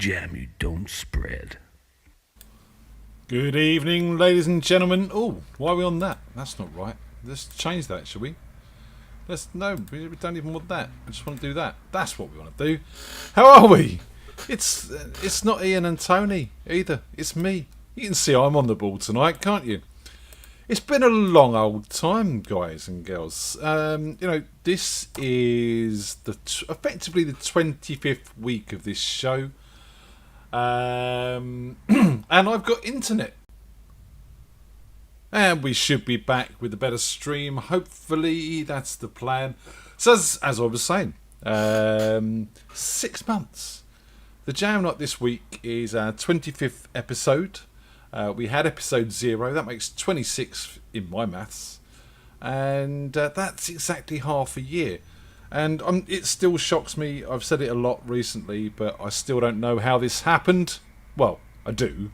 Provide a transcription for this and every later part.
jam you don't spread. Good evening, ladies and gentlemen. Oh, why are we on that? That's not right. Let's change that, shall we? No, we don't even want that. I just want to do that. That's what we want to do. How are we? It's not Ian and Tony either. It's me. You can see I'm on the ball tonight, can't you? It's been a long old time, guys and girls. This is effectively the 25th week of this show. And I've got internet. And we should be back with a better stream. Hopefully, that's the plan. So, as I was saying, 6 months. The Jam Night this week is our 25th episode. We had episode 0. That makes 26 in my maths. And that's exactly half a year. And it still shocks me. I've said it a lot recently, but I still don't know how this happened. Well, I do.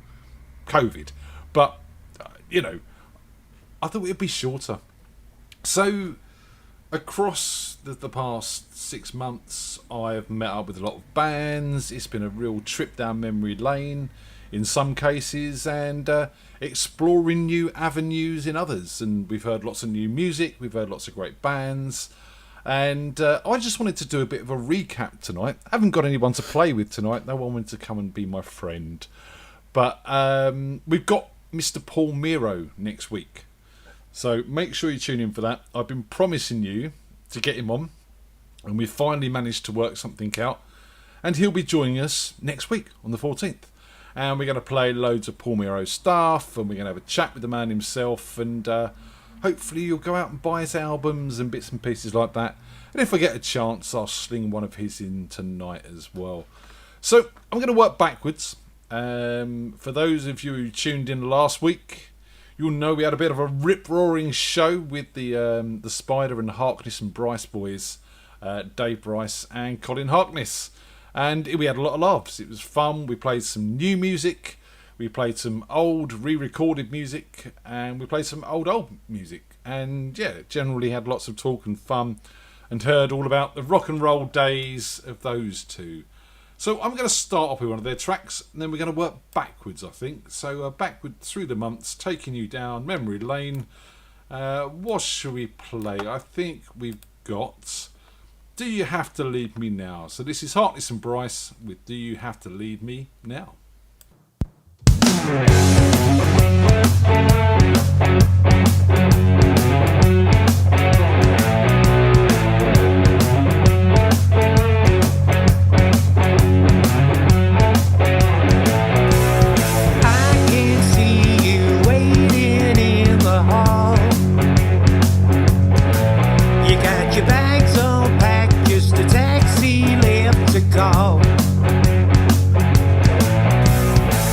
COVID. But, I thought it'd be shorter. So, across the past 6 months, I've met up with a lot of bands. It's been a real trip down memory lane in some cases, and exploring new avenues in others. And we've heard lots of new music. We've heard lots of great bands. And I just wanted to do a bit of a recap tonight. I haven't got anyone to play with tonight. No one wanted to come and be my friend. But we've got Mr. Paul Miro next week. So make sure you tune in for that. I've been promising you to get him on, and we've finally managed to work something out. And he'll be joining us next week on the 14th. And we're going to play loads of Paul Miro stuff, and we're going to have a chat with the man himself, and hopefully you'll go out and buy his albums and bits and pieces like that. And if I get a chance, I'll sling one of his in tonight as well. So I'm going to work backwards. For those of you who tuned in last week, you'll know we had a bit of a rip-roaring show with the Spider and Harkness and Bryce boys, Dave Bryce and Colin Harkness. And we had a lot of laughs. It was fun. We played some new music. We played some old re-recorded music. And we played some old music. And yeah, generally had lots of talk and fun. And heard all about the rock and roll days of those two. So I'm going to start off with one of their tracks, and then we're going to work backwards, I think. So backward through the months, taking you down memory lane. What should we play? I think we've got Do You Have to Leave Me Now? So this is Harkness and Bryce with Do You Have to Leave Me Now?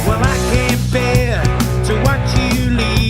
Well, I can't bear to watch you leave.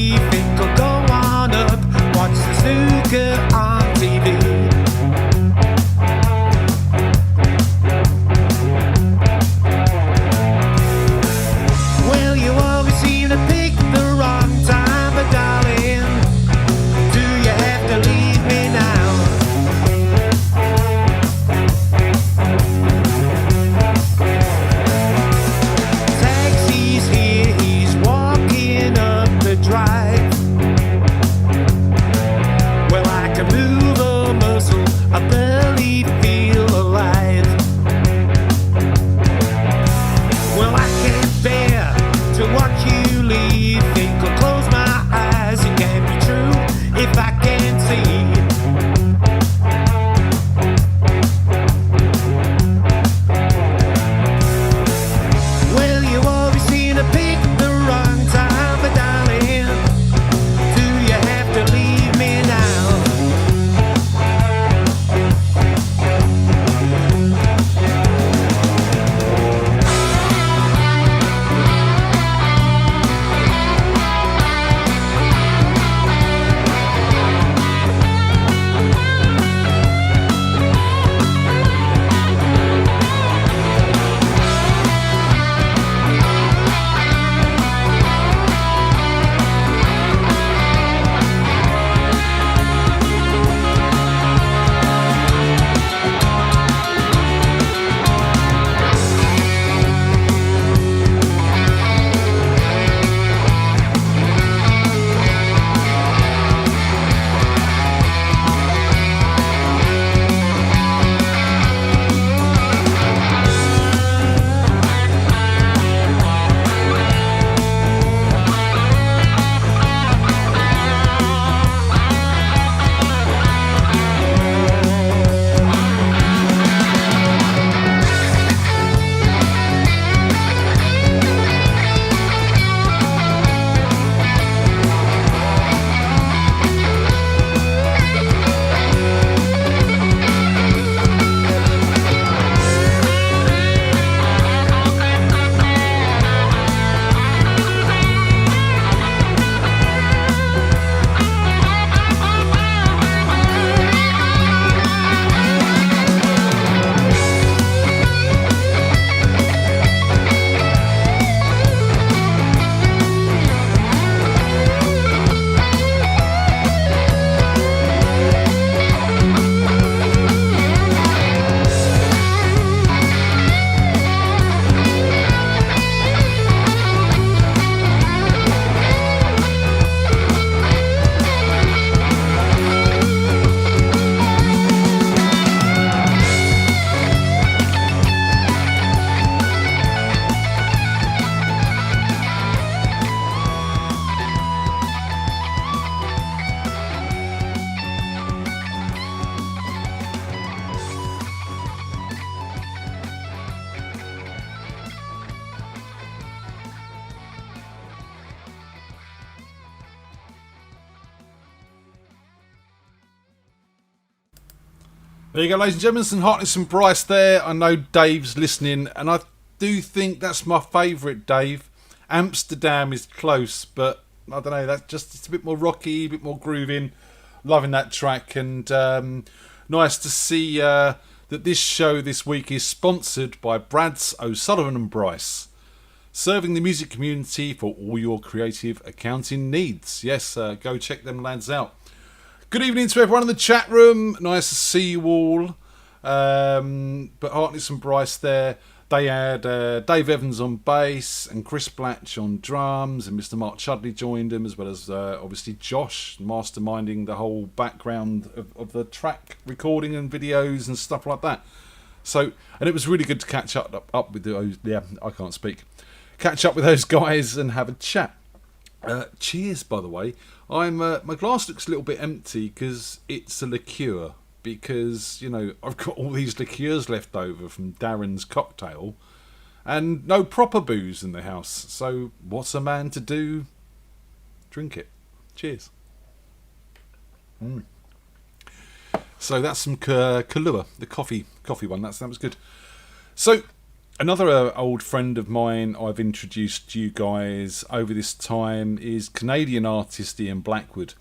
There you go, ladies and gentlemen, some Hartness and Bryce there. I know Dave's listening, and I do think that's my favourite, Dave. Amsterdam is close, but I don't know, that's just it's a bit more rocky, a bit more grooving. Loving that track, and nice to see that this show this week is sponsored by Brads O'Sullivan and Bryce, serving the music community for all your creative accounting needs. Yes, go check them lads out. Good evening to everyone in the chat room. Nice to see you all. But Hartness and Bryce there. They had Dave Evans on bass and Chris Blatch on drums, and Mr. Mark Chudley joined them, as well as obviously Josh masterminding the whole background of the track recording and videos and stuff like that. So, and it was really good to catch up with those. Yeah, I can't speak. Catch up with those guys and have a chat. Cheers, by the way. My glass looks a little bit empty because it's a liqueur. Because, you know, I've got all these liqueurs left over from Darren's cocktail and no proper booze in the house. So what's a man to do? Drink it. Cheers. So that's some Kahlua, the coffee one. That was good. So another old friend of mine I've introduced to you guys over this time is Canadian artist Ian Blackwood.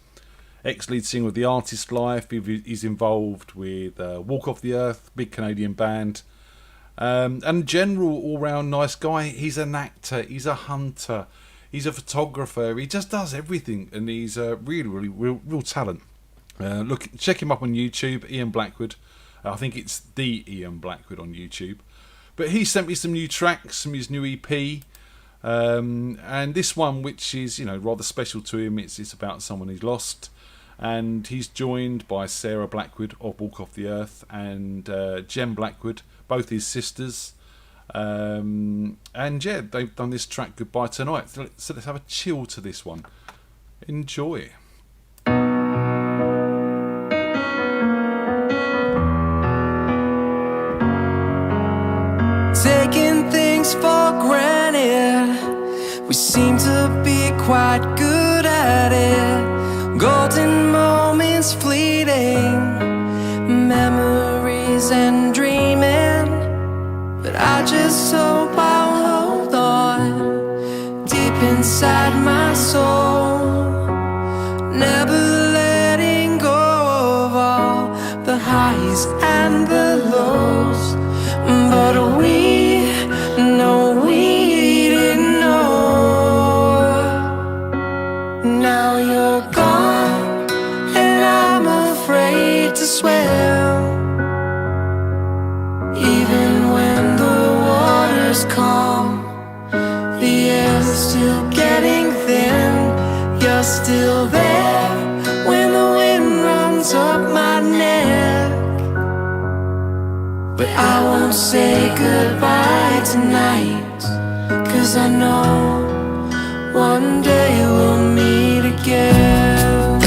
Ex-lead singer of The Artist Life. He's involved with Walk Off the Earth, big Canadian band. And general all-round nice guy. He's an actor, he's a hunter, he's a photographer. He just does everything, and he's a really real talent. Check him up on YouTube, Ian Blackwood. I think it's the Ian Blackwood on YouTube. But he sent me some new tracks from his new EP. And this one, which is, you know, rather special to him, it's about someone he's lost. And he's joined by Sarah Blackwood of Walk Off the Earth and Jem Blackwood, both his sisters. And yeah, they've done this track Goodbye Tonight. So let's have a chill to this one. Enjoy. Taking things for granted, we seem to be quite good at it. Golden moments fleeting, memories and dreaming. But I just hope I'll hold on deep inside my soul, never letting go of all the highs and the lows. But we know we didn't know. Now you're gone, and I'm afraid to swim. Even when the water's calm, the air's still getting thin. You're still there when the wind runs up my neck. But I won't say goodbye tonight, 'cause I know one day we'll meet again.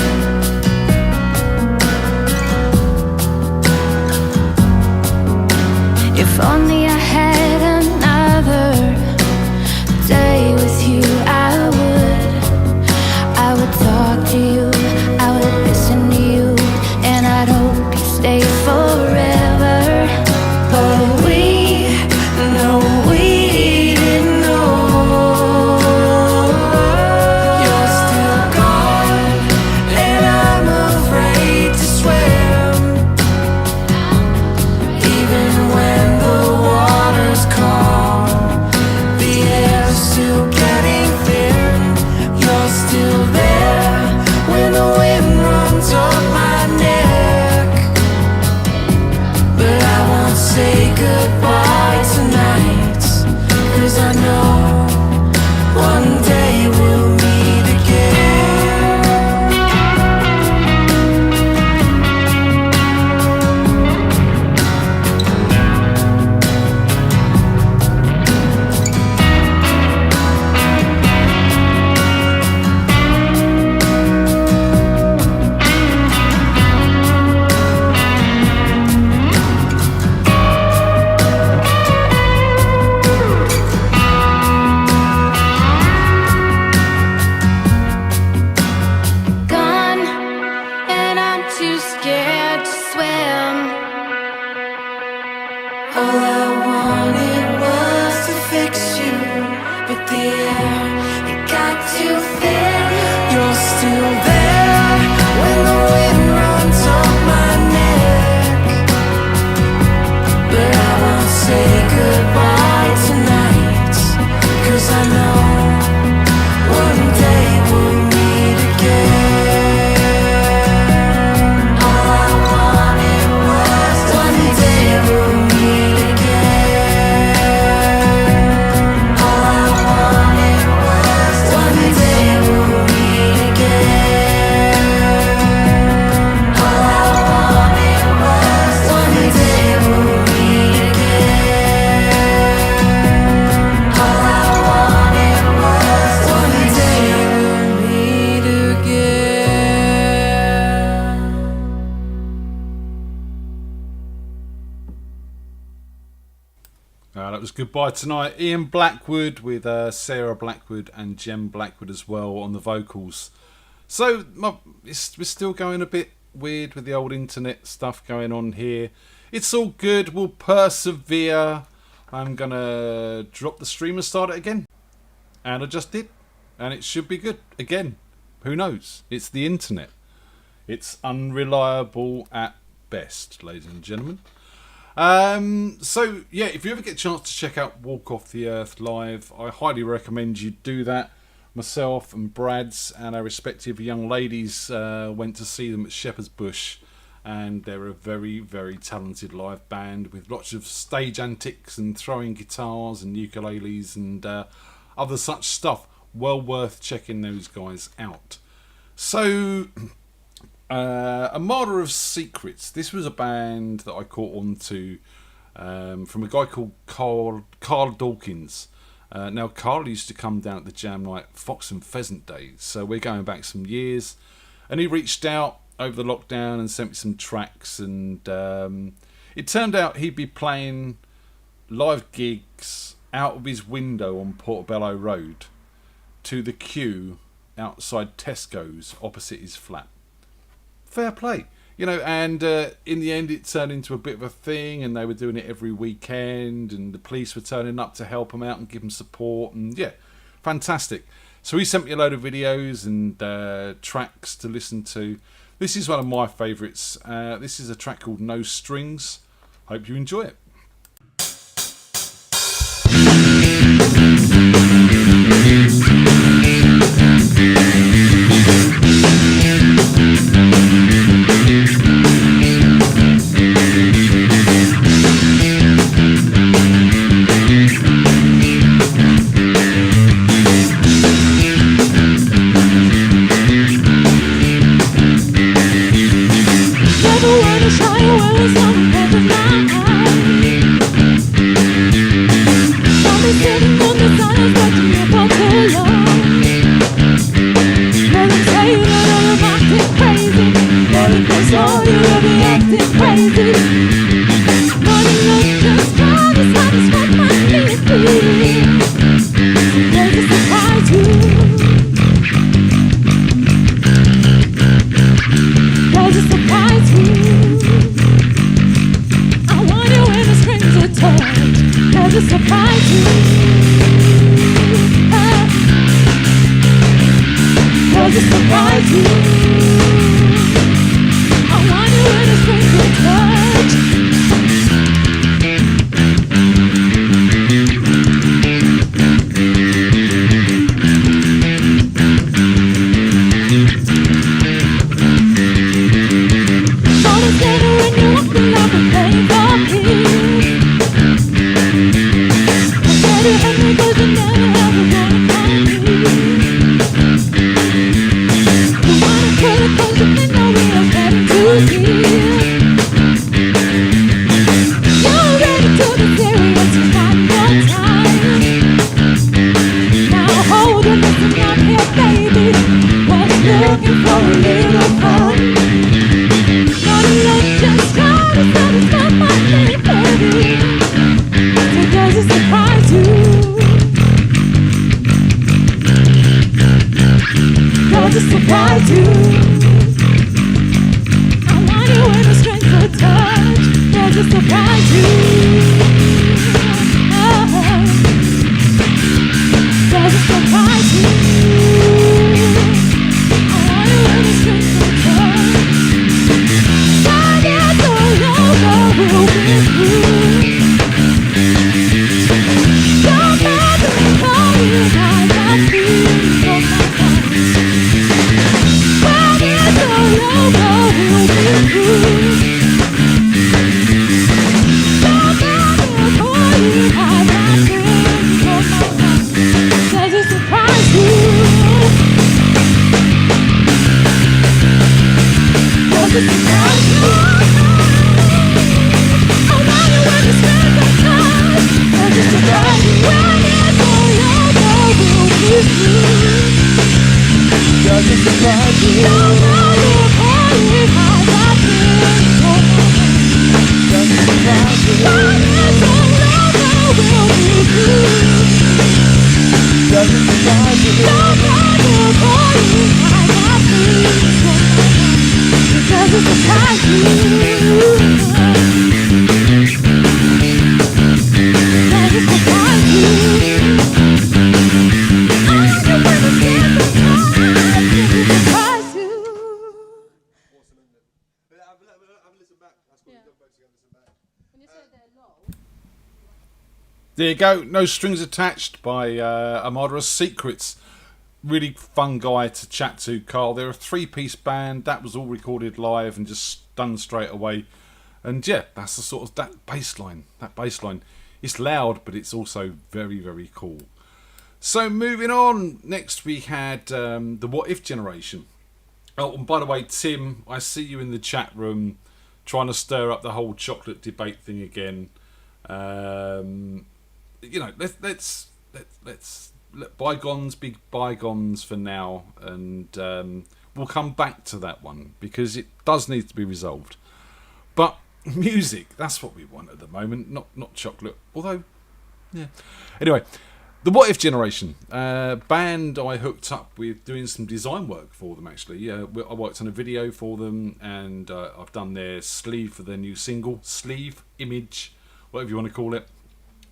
If only I had another day with you, I would talk to you, I would listen to you, and I'd hope you stay forever. But we know we didn't know. You're still gone, and I'm afraid to swim. Even when the 'cause I know one day we'll meet again. All I wanted was one day we'll meet again. All I wanted was one day we'll meet again. All I wanted was one day we'll meet again. All I wanted was one day we'll meet again. That was Goodbye Tonight. Ian Blackwood with Sarah Blackwood and Jem Blackwood as well on the vocals. So we're still going a bit weird with the old internet stuff going on here. It's all good. We'll persevere. I'm going to drop the stream and start it again. And I just did. And it should be good. Again, who knows? It's the internet. It's unreliable at best, ladies and gentlemen. So yeah, if you ever get a chance to check out Walk Off the Earth live, I highly recommend you do that. Myself and Brad's and our respective young ladies went to see them at Shepherd's Bush, and they're a very, very talented live band with lots of stage antics and throwing guitars and ukuleles and other such stuff. Well worth checking those guys out. So Armada of Secrets. This was a band that I caught on to from a guy called Carl Dawkins. Now, Carl used to come down at the Jam Night Fox and Pheasant days, so we're going back some years. And he reached out over the lockdown and sent me some tracks, and it turned out he'd be playing live gigs out of his window on Portobello Road to the queue outside Tesco's opposite his flat. Fair play, you know, and in the end it turned into a bit of a thing, and they were doing it every weekend, and the police were turning up to help them out and give them support, and yeah, fantastic. So he sent me a load of videos and tracks to listen to. This is one of my favourites. This is a track called No Strings. Hope you enjoy it. Surprise you. There you go, No Strings Attached by Armada Secrets. Really fun guy to chat to, Carl. They're a 3-piece band. That was all recorded live and just done straight away. And yeah, that's the sort of that bass line. It's loud, but it's also very, very cool. So moving on, next we had the What If generation. Oh, and by the way, Tim, I see you in the chat room trying to stir up the whole chocolate debate thing again. You know, let's let bygones be bygones for now, and we'll come back to that one because it does need to be resolved. But music, that's what we want at the moment, not chocolate. Although, yeah. Anyway, the What If generation, band I hooked up with doing some design work for them. Actually, I worked on a video for them, and I've done their sleeve for their new single, sleeve, image, whatever you want to call it.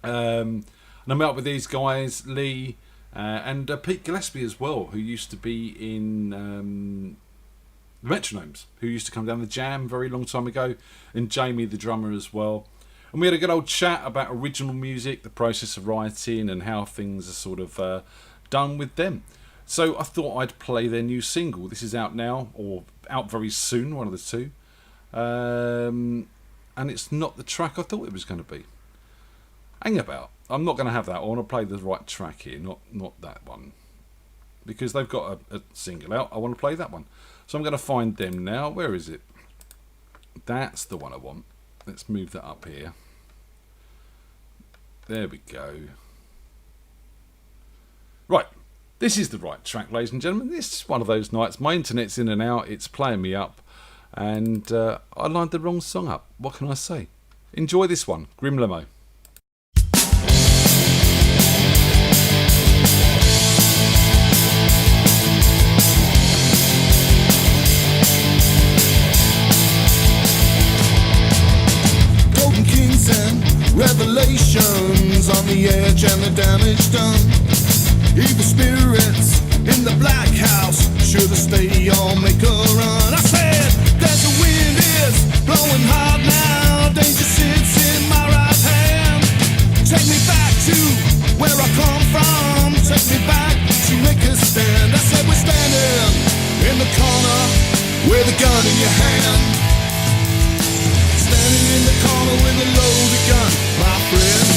And I met up with these guys, Lee and Pete Gillespie as well, who used to be in the Metronomes, who used to come down the Jam very long time ago, and Jamie the drummer as well. And we had a good old chat about original music, the process of writing, and how things are sort of done with them. So I thought I'd play their new single. This is out now, or out very soon, one of the two. And it's not the track I thought it was going to be. Hang about. I'm not going to have that. I want to play the right track here, not that one. Because they've got a single out, I want to play that one. So I'm going to find them now. Where is it? That's the one I want. Let's move that up here. There we go. Right. This is the right track, ladies and gentlemen. This is one of those nights. My internet's in and out. It's playing me up. And I lined the wrong song up. What can I say? Enjoy this one. Grim Limo. Revelations on the edge and the damage done. Evil spirits in the black house. Should have stayed or make a run. I said, there's a wind is blowing hard now. Danger sits in my right hand. Take me back to where I come from. Take me back to make a stand. I said, we're standing in the corner with a gun in your hand. Standing in the corner with a loaded gun, my friend.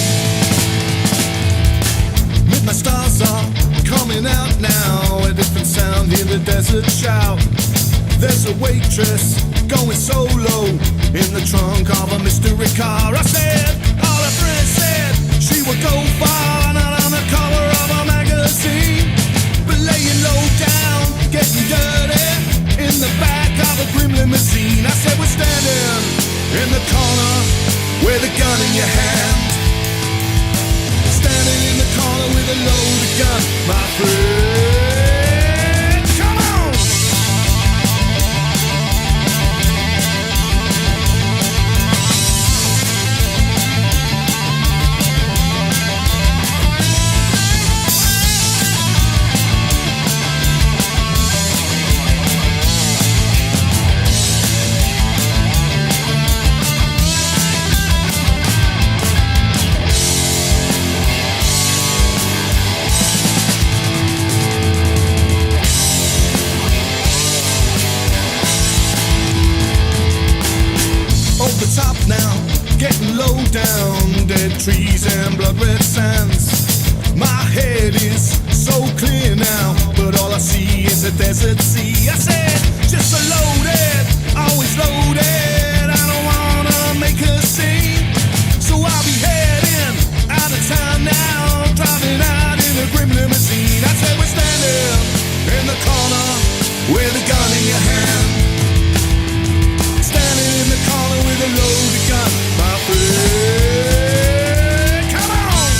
Midnight stars are coming out now. A different sound in the desert shout. There's a waitress going solo in the trunk of a mystery car. I said, all her friends said she would go far, not on the cover of a magazine, but laying low down, getting dirty in the back of a grim limousine. I said, we're standing in the corner with a gun in your hand. Standing in the corner with a loaded gun, my friend. Come on! Top now, getting low down, dead trees and blood red sands. My head is so clear now, but all I see is a desert sea. I said, just a loaded, always loaded. I don't wanna make a scene, so I'll be heading out of town now, driving out in a grim limousine. I said, we're standing in the corner with a gun in your hand. Standing in the corner with a loaded gun, my friend. Come on!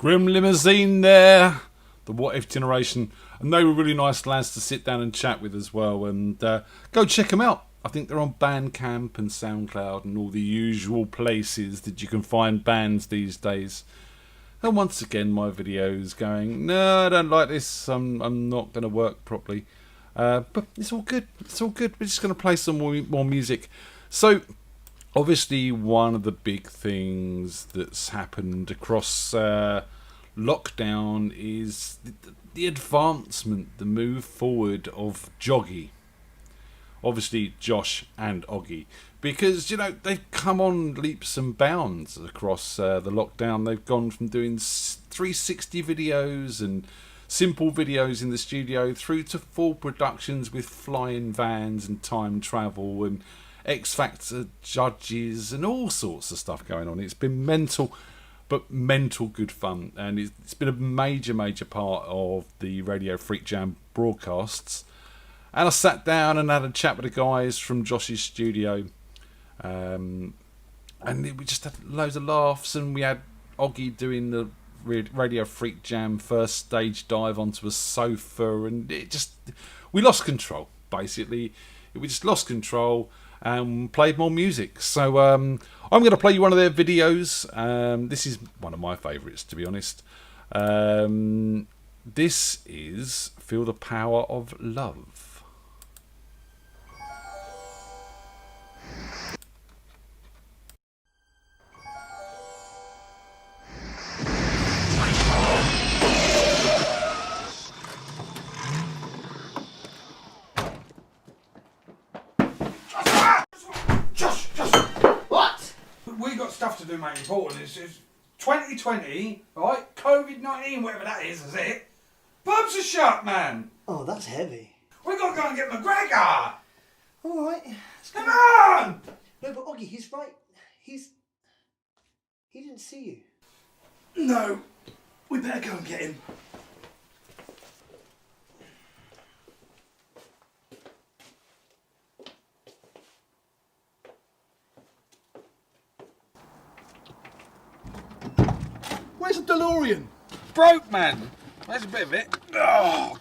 Grim Limousine there, the What If generation, and they were really nice lads to sit down and chat with as well. And go check them out. I think they're on Bandcamp and SoundCloud and all the usual places that you can find bands these days. And once again, my video's going, no, I don't like this. I'm not going to work properly. But it's all good. It's all good. We're just going to play some more music. So, obviously, one of the big things that's happened across lockdown is the advancement, the move forward of Joggy. Obviously, Josh and Oggy. Because, you know, they've come on leaps and bounds across the lockdown. They've gone from doing 360 videos and simple videos in the studio through to full productions with flying vans and time travel and X Factor judges and all sorts of stuff going on. It's been mental, but mental good fun. And it's been a major part of the Radio FreakJam broadcasts. And I sat down and had a chat with the guys from Josh's studio. And we just had loads of laughs, and we had Oggy doing the Radio FreakJam first stage dive onto a sofa, and we lost control, basically. We just lost control and played more music. So I'm going to play you one of their videos. This is one of my favourites, to be honest. This is Feel the Power of Love. We got stuff to do, mate, important. It's 2020, right? COVID-19, whatever that is it? Pubs are shut, man. Oh, that's heavy. We got to go and get McGregor. All right. Come on! No, but Oggy, he's right. He didn't see you. No, we better go and get him. Where's the DeLorean? Broke, man. There's a bit of it. Oh.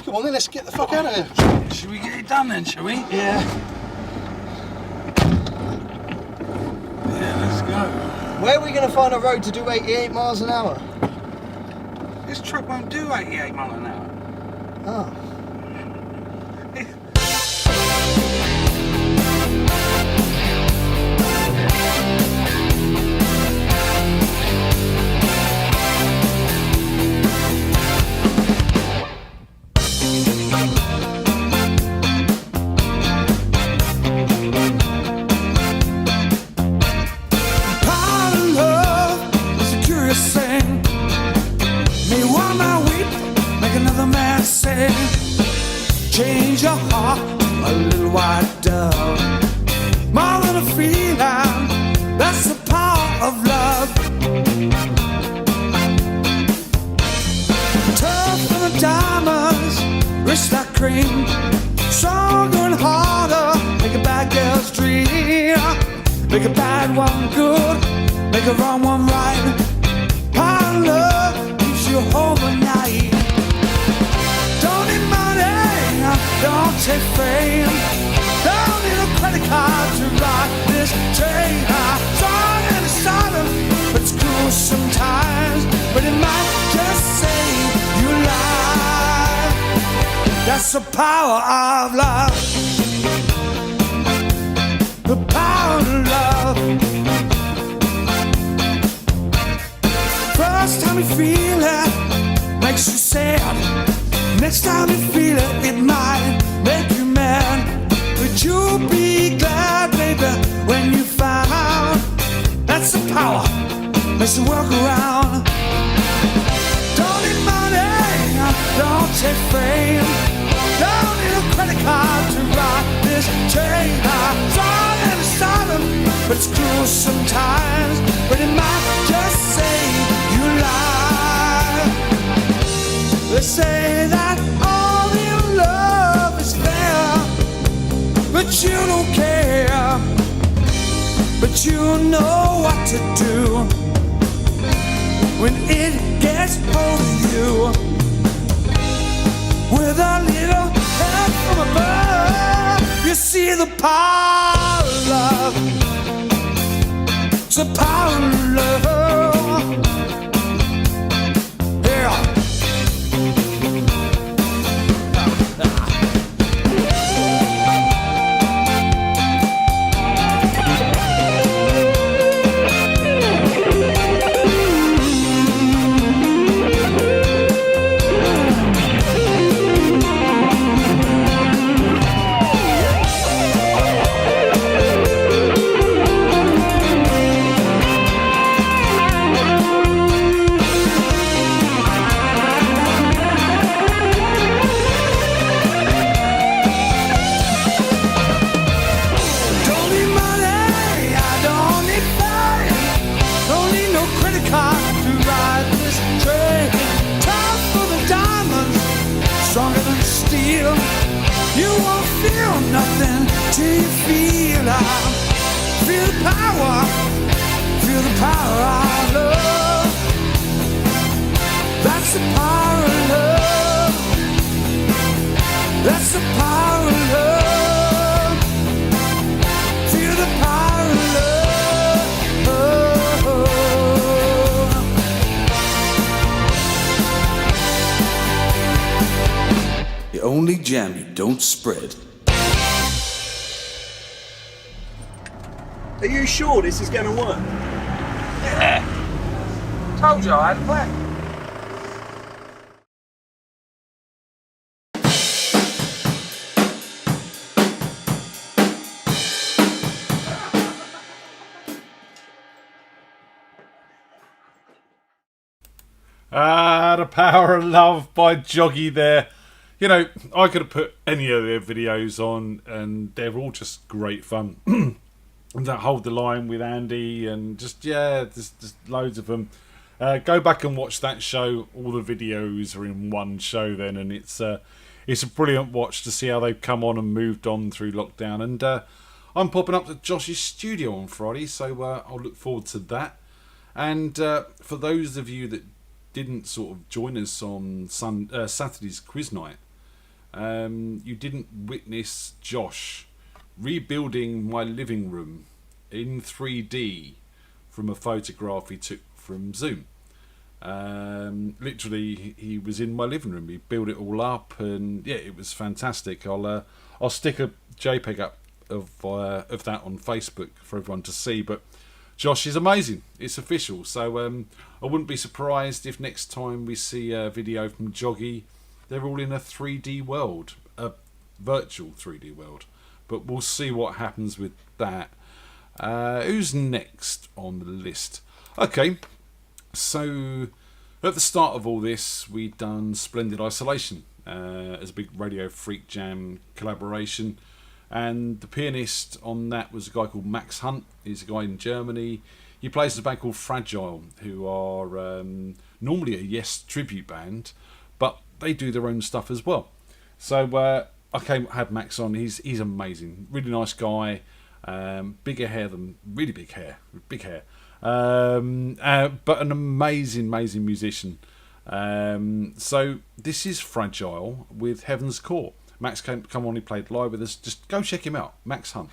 Come on then, let's get the fuck out of here. Should we get it done then, shall we? Yeah. Yeah, let's go. Where are we going to find a road to do 88 miles an hour? This truck won't do 88 miles an hour. Oh. Change your heart, a little white dove. More than a feeling, that's the power of love. Tough than the diamonds, rich like cream. Stronger and harder, make a bad girl's dream. Make a bad one good, make a wrong one right. Power of love keeps you home at night. Don't take fame. Don't need a credit card to ride this train. Strong and silent, but it's cruel sometimes. But it might just save your life. That's the power of love. The power of love. First time you feel it, makes you sad. Next time you feel it, it might make you mad. But you'll be glad, baby, when you found that's the power, makes the work around. Don't need money, don't take fame. Don't need a credit card to ride this train. Strong and silent, but it's cruel sometimes. But it might just save your life. They say that all your love is fair, but you don't care. But you know what to do when it gets hold of you. With a little help from above, you see the power of love. It's the power of love. Yeah. You won't feel nothing till you feel love. Feel the power of love. That's the power of love. That's the power of love. Feel the power of love. The only jam you don't spread. Are you sure this is going to work? Yeah. Told you I had a plan. The Power of Love by Joggy there. You know, I could have put any of their videos on and they're all just great fun. And that Hold the Line with Andy and just loads of them. Go back and watch that show. All the videos are in one show then, and it's a brilliant watch to see how they've come on and moved on through lockdown. And I'm popping up to Josh's studio on Friday, so I'll look forward to that. And for those of you that didn't sort of join us on Saturday's quiz night, you didn't witness Josh rebuilding my living room in 3D from a photograph he took from Zoom. Literally, he was in my living room. He built it all up, and yeah, it was fantastic. I'll stick a JPEG up of that on Facebook for everyone to see. But Josh is amazing. It's official. So I wouldn't be surprised if next time we see a video from Joggy, they're all in a 3D world, a virtual 3D world. But we'll see what happens with that. Who's next on the list? Okay, so at the start of all this, we'd done Splendid Isolation as a big Radio FreakJam collaboration. And the pianist on that was a guy called Max Hunt. He's a guy in Germany. He plays in a band called Fragile, who are normally a Yes tribute band, but they do their own stuff as well. So I had Max on. He's amazing, really nice guy. Bigger hair than really big hair, but an amazing musician. So this is Fragile with Heaven's Core. Max come on, he played live with us. Just go check him out, Max Hunt.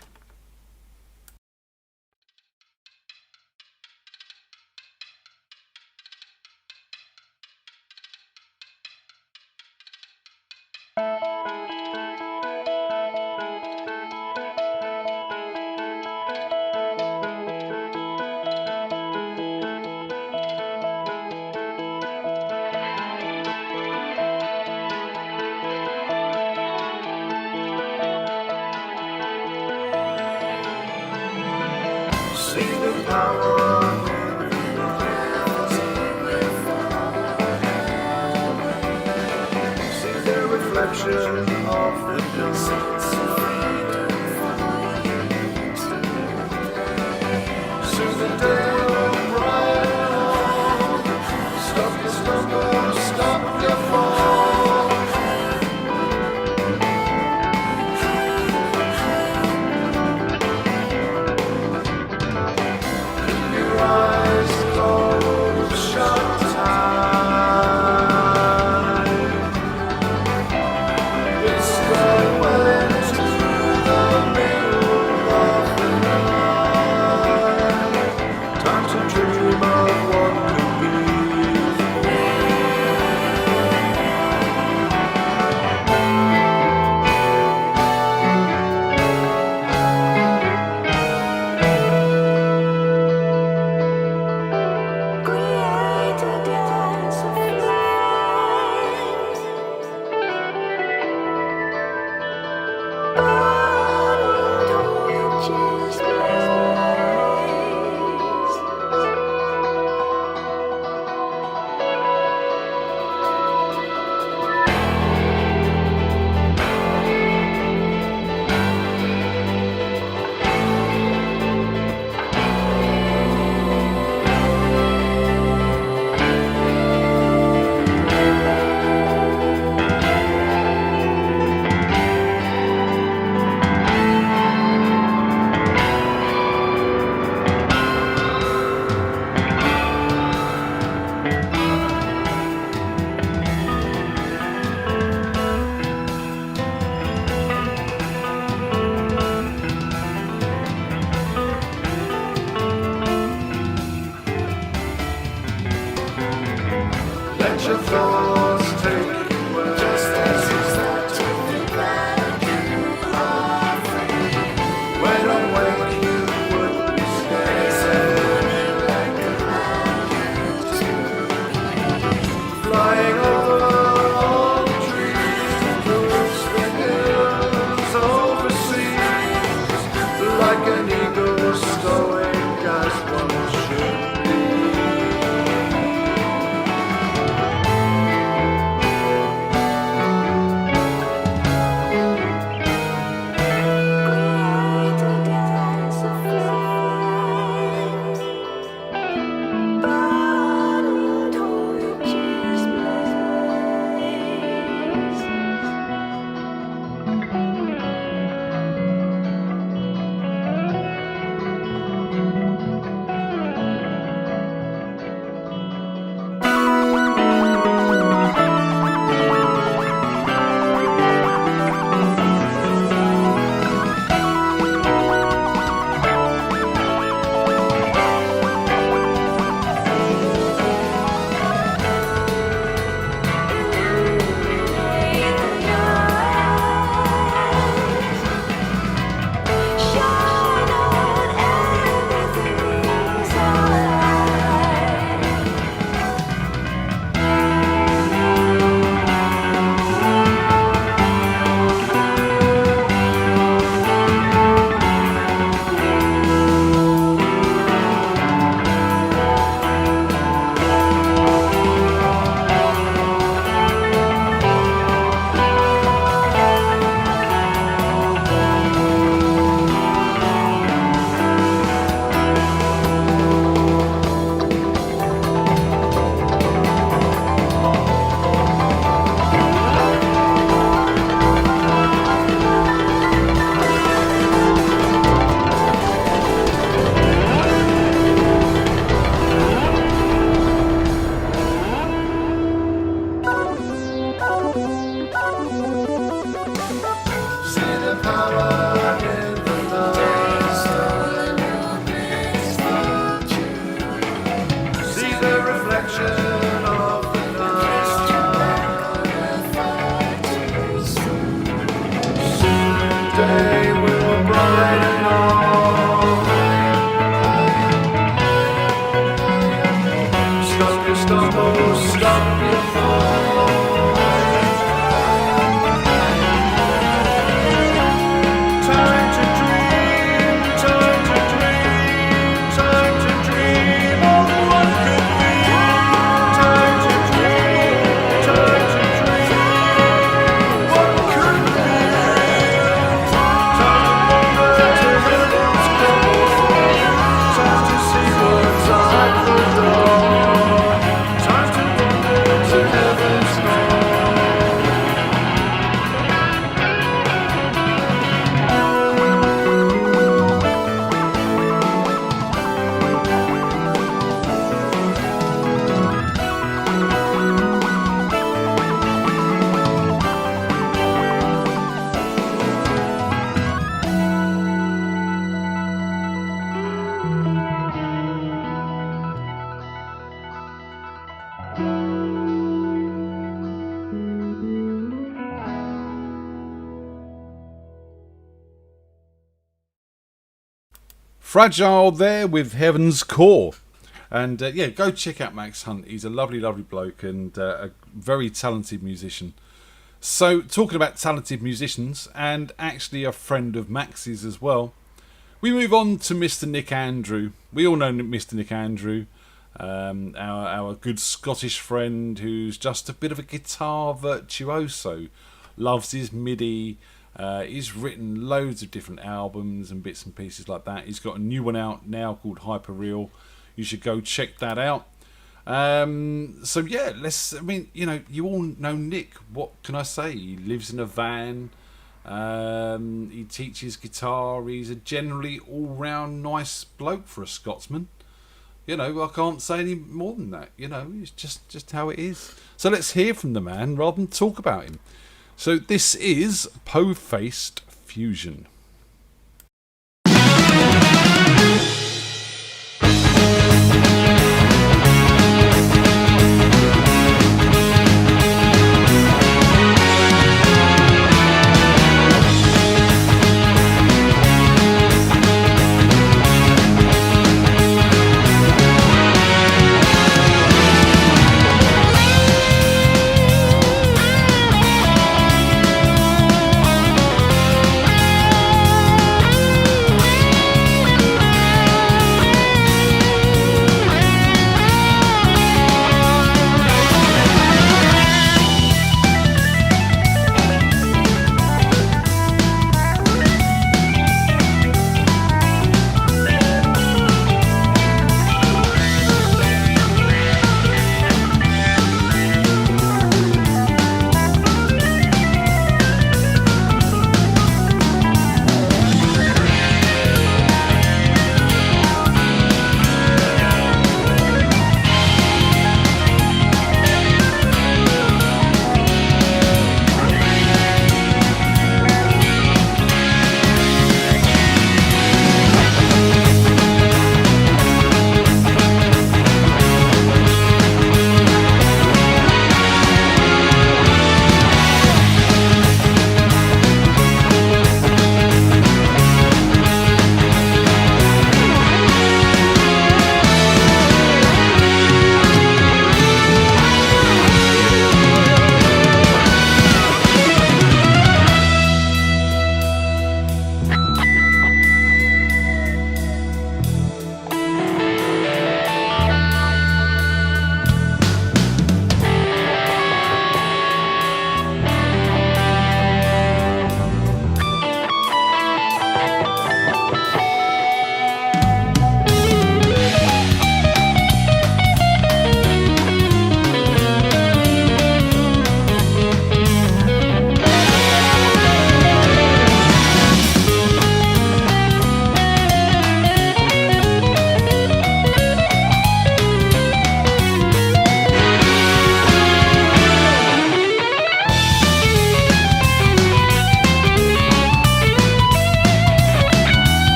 Eyes closed, shut. Fragile there with Heaven's Core. And yeah, go check out Max Hunt. He's a lovely, lovely bloke and a very talented musician. So, talking about talented musicians, and actually a friend of Max's as well, we move on to Mr. Nick Andrew. We all know Mr. Nick Andrew, our good Scottish friend who's just a bit of a guitar virtuoso. Loves his MIDI. He's written loads of different albums and bits and pieces like that. He's got a new one out now called Hyperreal. You should go check that out. So yeah, you all know Nick. What can I say? He lives in a van. He teaches guitar. He's a generally all-round nice bloke for a Scotsman. I can't say any more than that. It's just how it is. So let's hear from the man rather than talk about him. So this is Po-Faced Fusion.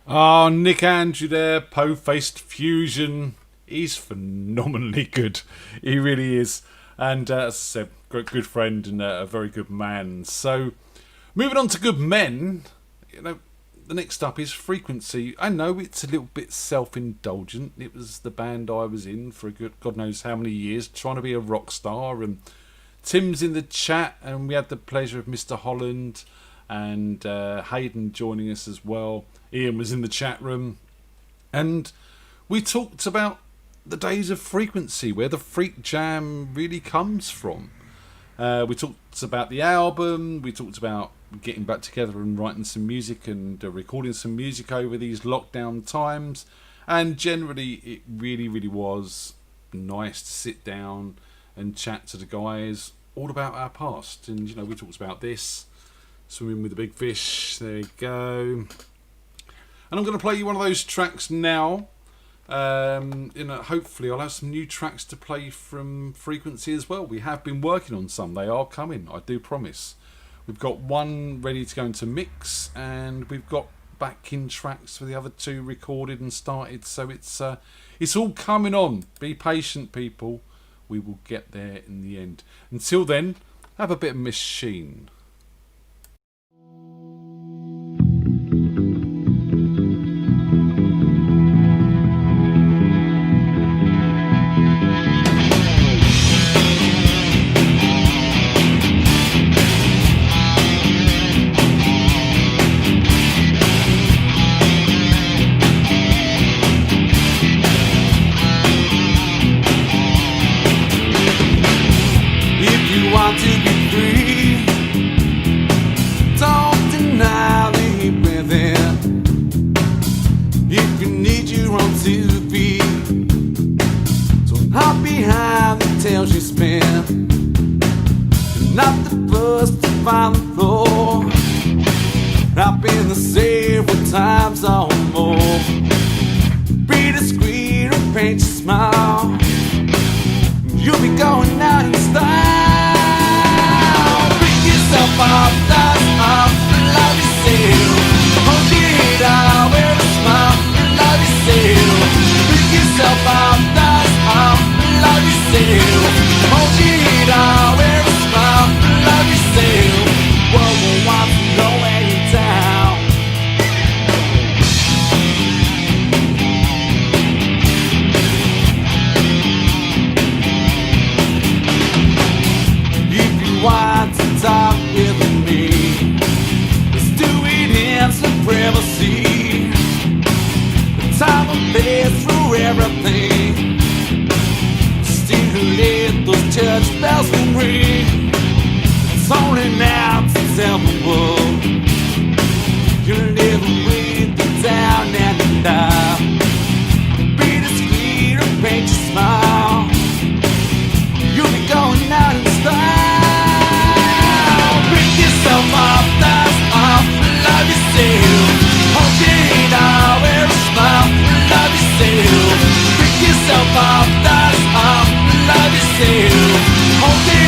Oh, Nick Andrew there, Po-Faced Fusion. He's phenomenally good. He really is. And as I said, good friend and a very good man. So, moving on to good men, the next up is Frequency. I know it's a little bit self-indulgent. It was the band I was in for a good God knows how many years, trying to be a rock star. And Tim's in the chat, and we had the pleasure of Mr. Holland and Hayden joining us as well. Ian was in the chat room, and we talked about the days of frequency, where the FreakJam really comes from. We talked about the album, we talked about getting back together and writing some music and recording some music over these lockdown times, and generally it really was nice to sit down and chat to the guys all about our past. And you know, we talked about this, swimming with the big fish, there you go. And I'm going to play you one of those tracks now. Hopefully I'll have some new tracks to play from Frequency as well. We have been working on some, they are coming, I do promise. We've got one ready to go into mix, and we've got backing tracks for the other two recorded and started, so it's all coming on. Be patient, people, we will get there in the end. Until then, have a bit of Machine. Want to be free, don't deny the within. If you need your own to be, don't hide behind the tales you spin. You're not the first to find the floor. I've been the several times or more. Be discreet or paint your smile. You'll be going out in style. Up, that's up, love yourself. Hold your head out, wear a smile, love yourself. Pick yourself up, that's up, love yourself. Hold your head out, wear a smile, love yourself. World will want to know where you're down. If you want to talk with me, let's do it in supremacy. The time and place for everything. Still let those church bells ring. It's only now to tell the world you're living with the down and the down. Be discreet or paint your smile. You'll be going out in style. Yourself up, that's up, love yourself. Hold your head out, wear a smile, love yourself. Pick yourself up, that's up, love yourself. Hold your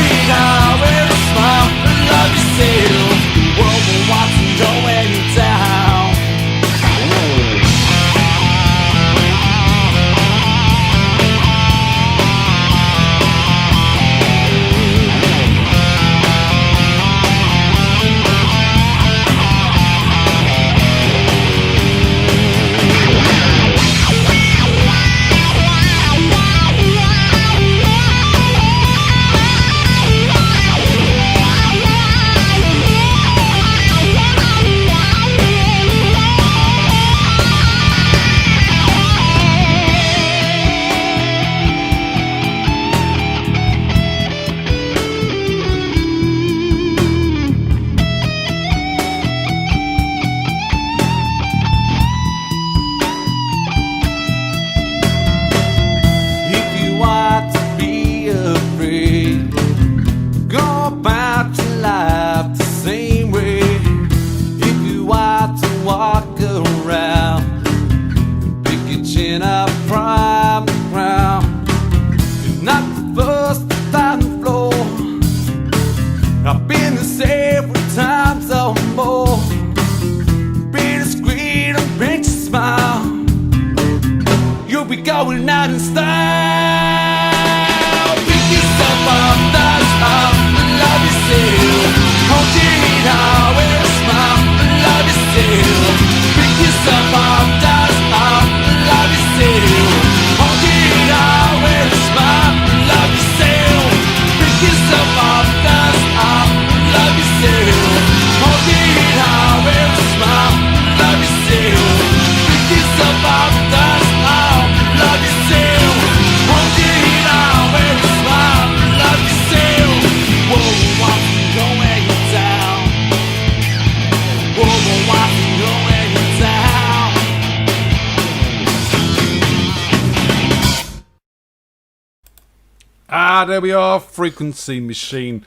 there we are, Frequency Machine.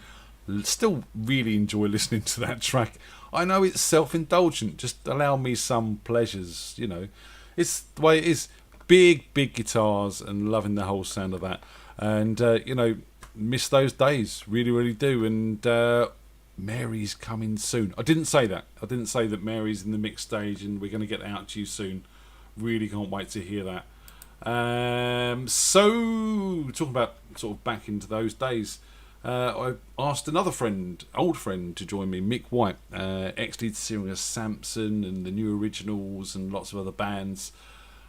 Still really enjoy listening to that track. I know it's self-indulgent, just allow me some pleasures, you know. It's the way it is. Big guitars and loving the whole sound of that. And, you know, miss those days. Really, really do. And Mary's coming soon. I didn't say that. I didn't say that Mary's in the mix stage and we're going to get that out to you soon. Really can't wait to hear that. So, talking about sort of back into those days, I asked another friend, old friend, to join me, Mick White, ex-lead singer Samson and the New Originals and lots of other bands.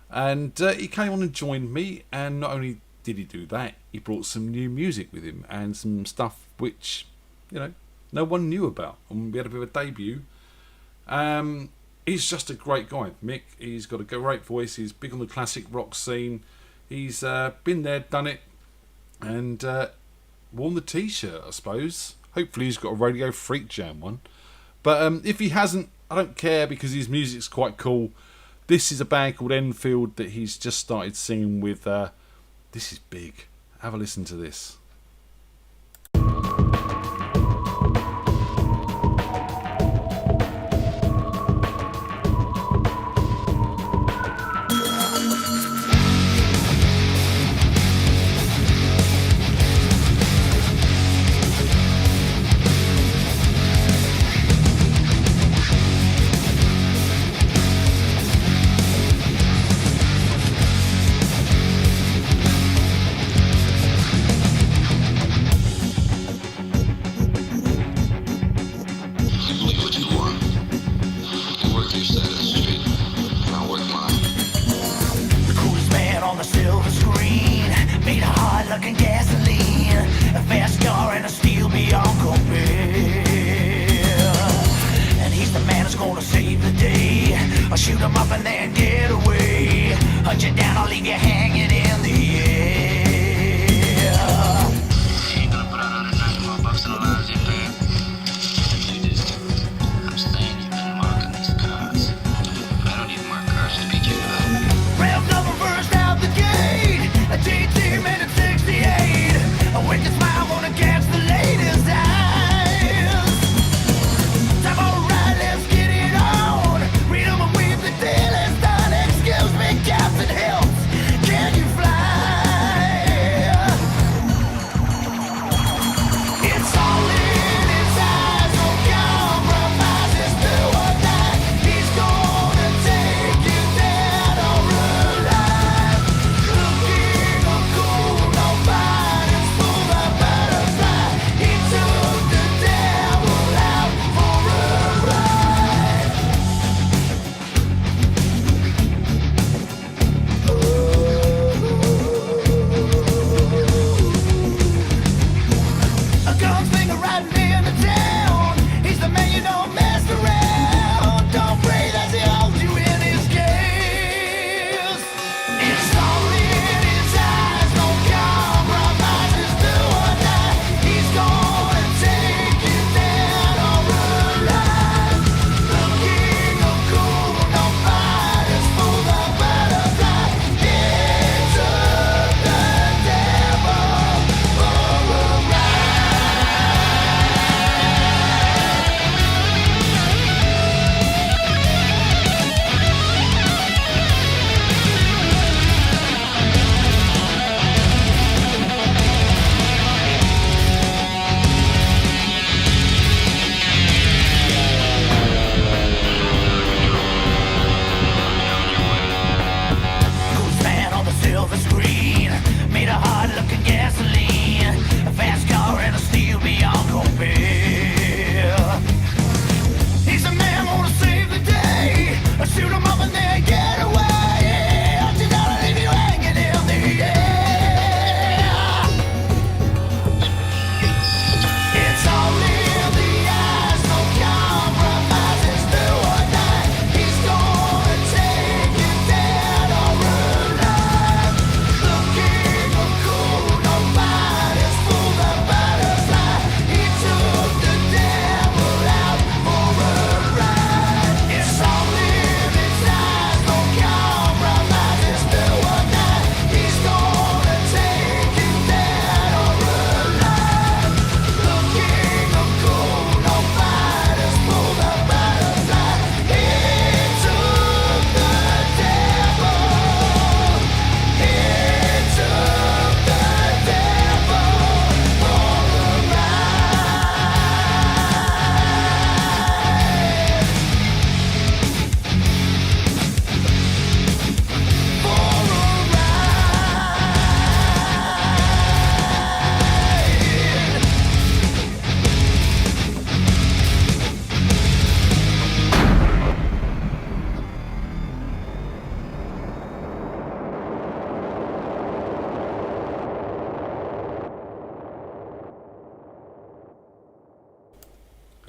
And he came on and joined me, and not only did he do that, he brought some new music with him and some stuff which, you know, no one knew about. And we had a bit of a debut. He's just a great guy, Mick. He's got a great voice. He's big on the classic rock scene. He's been there, done it, and worn the t-shirt, I suppose. Hopefully he's got a Radio FreakJam one. But if he hasn't, I don't care, because his music's quite cool. This is a band called Enfield that he's just started singing with. This is big. Have a listen to this. Time alright, let's get it on. Read 'em with the dailies.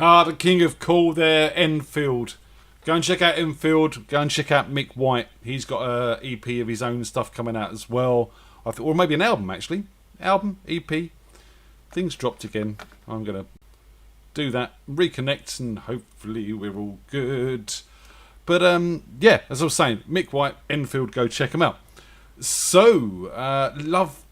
The king of cool there, Enfield. Go and check out Enfield. Go and check out Mick White. He's got a EP of his own stuff coming out as well. I thought, or maybe an album actually. Album, EP. Things dropped again. I'm gonna do that, reconnect, and hopefully we're all good. But yeah, as I was saying, Mick White, Enfield, go check him out. So, love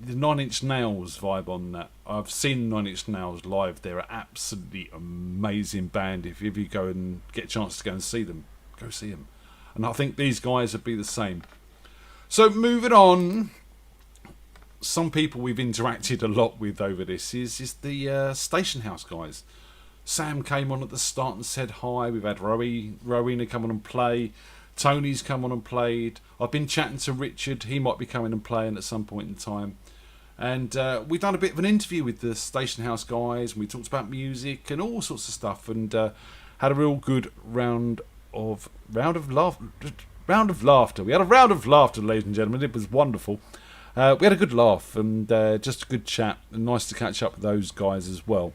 the 9 Inch Nails vibe on that. I've seen 9 Inch Nails live. They're an absolutely amazing band. If you go and get a chance to go and see them, go see them. And I think these guys would be the same. So, moving on. Some people we've interacted a lot with over this is the Station House guys. Sam came on at the start and said hi. We've had Rowena come on and play. Tony's come on and played. I've been chatting to Richard. He might be coming and playing at some point in time. And we've done a bit of an interview with the Station House guys. And we talked about music and all sorts of stuff. And had a real good round of laughter. We had a round of laughter, ladies and gentlemen. It was wonderful. We had a good laugh and just a good chat. And nice to catch up with those guys as well.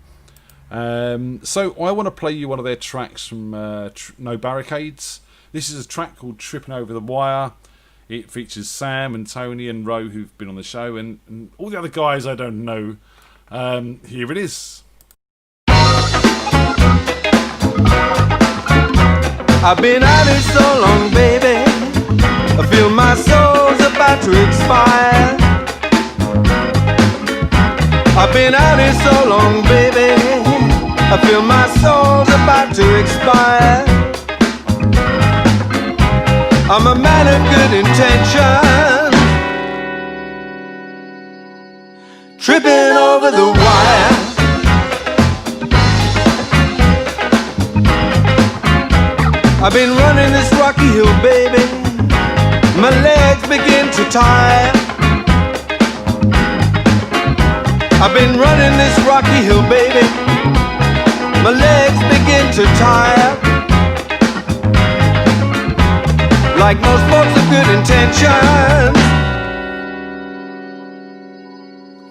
So I want to play you one of their tracks from No Barricades. This is a track called Tripping Over the Wire. It features Sam and Tony and Ro, who've been on the show, and all the other guys I don't know. Here it is. I've been at it so long, baby. I feel my soul's about to expire. I've been at it so long, baby. I feel my soul's about to expire. I'm a man of good intentions, tripping over the wire. I've been running this rocky hill, baby. My legs begin to tire. I've been running this rocky hill, baby. My legs begin to tire. Like most folks of good intentions,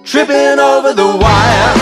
tripping over the wire.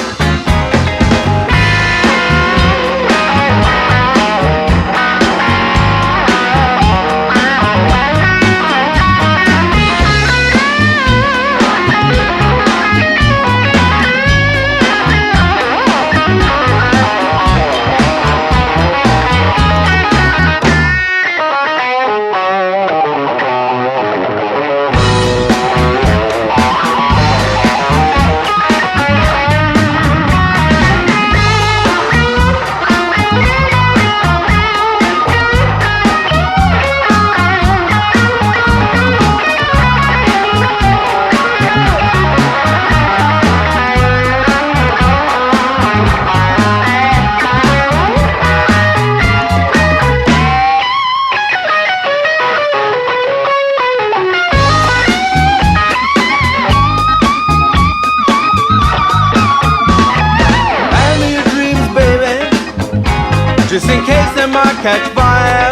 Just in case they might catch fire.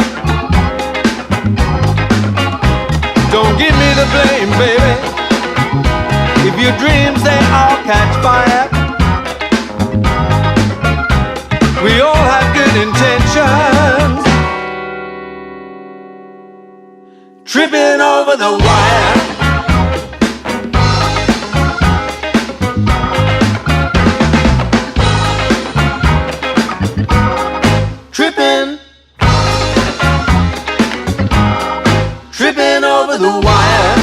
Don't give me the blame, baby. If your dreams they all catch fire. We all have good intentions, tripping over the wire. Tripping over the wire.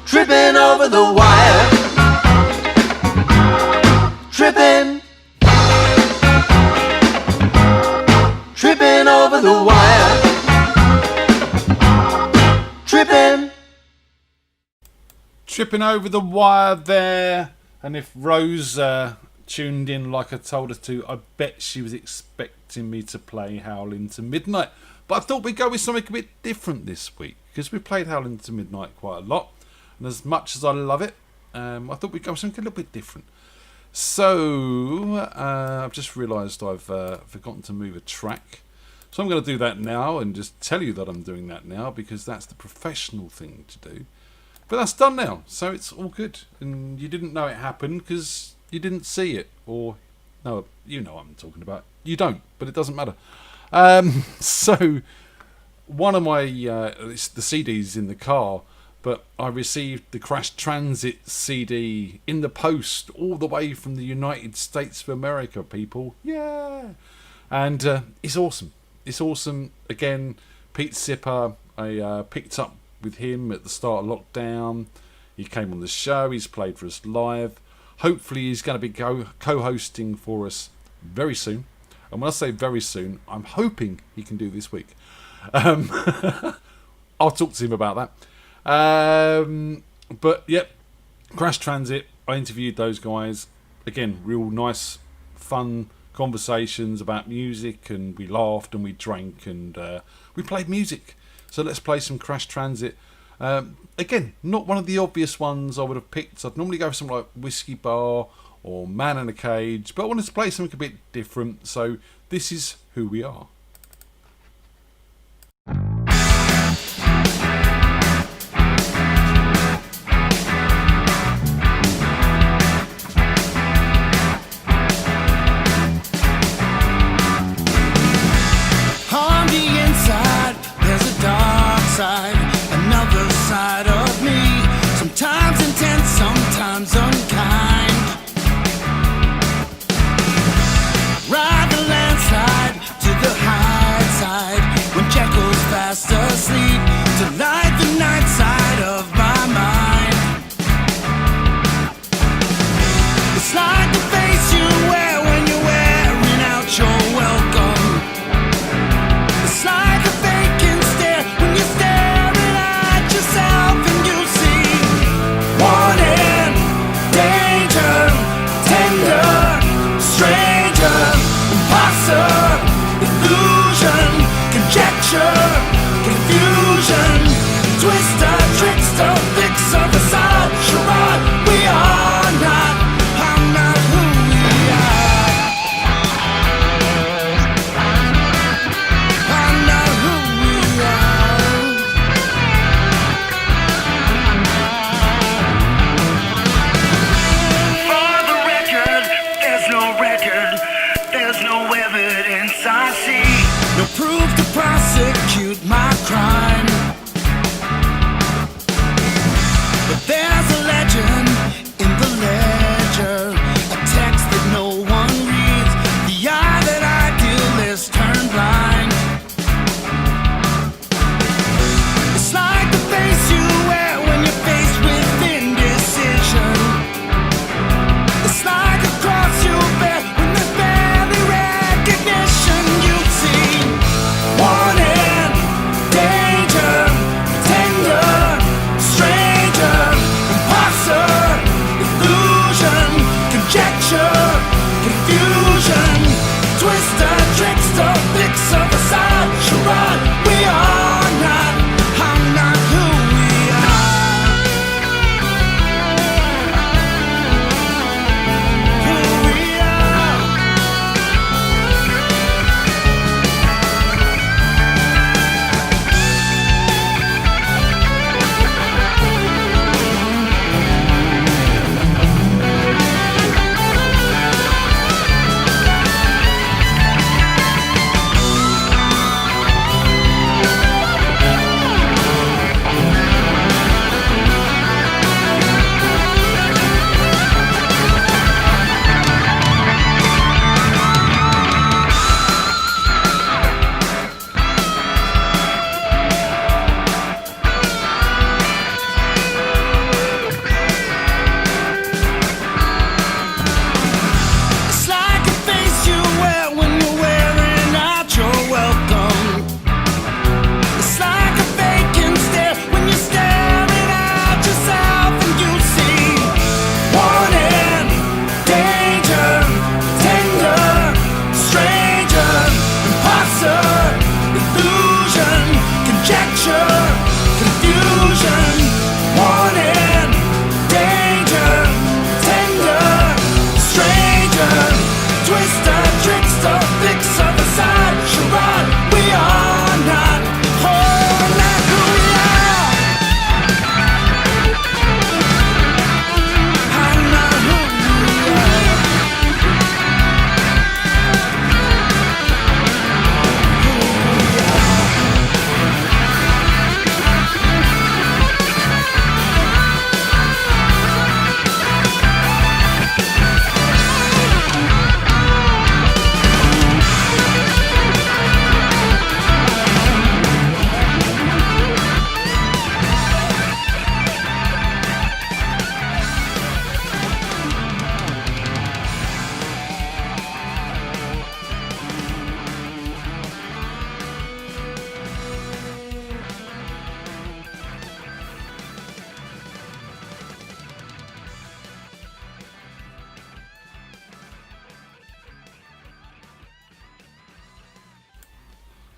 Tripping over the wire. Tripping over the wire. Tripping over the wire there. And if Rose tuned in like I told her to, I bet she was expecting me to play Howl Into Midnight. But I thought we'd go with something a bit different this week, because we played Howl Into Midnight quite a lot, and as much as I love it, I thought we'd go with something a little bit different. So I've just realised I've forgotten to move a track, so I'm going to do that now and just tell you that I'm doing that now, because that's the professional thing to do. But that's done now, so it's all good. And you didn't know it happened because you didn't see it. Or, no, you know what I'm talking about. You don't, but it doesn't matter. So, one of my, it's the CD's in the car, but I received the Crash Transit CD in the post all the way from the United States of America, people. Yeah! And it's awesome. It's awesome. Again, Pete Zipper, I picked up with him at the start of lockdown. He came on the show. He's played for us live. Hopefully he's going to be co-hosting for us very soon. And when I say very soon, I'm hoping he can do this week. I'll talk to him about that. But yep, Crash Transit, I interviewed those guys. Again, real nice, fun conversations about music, and we laughed and we drank and we played music. So let's play some Crash Transit. Again, not one of the obvious ones I would have picked. I'd normally go for something like Whiskey Bar or Man in a Cage, but I wanted to play something a bit different. So this is Who We Are. On the inside, there's a dark side, another side of me. Sometimes intense, sometimes unkind. Ride the landslide to the high side when Jekyll's fast asleep to light the night side of my mind. It's like the face you wear when you're wearing out your welcome. It's like a vacant stare when you're staring at yourself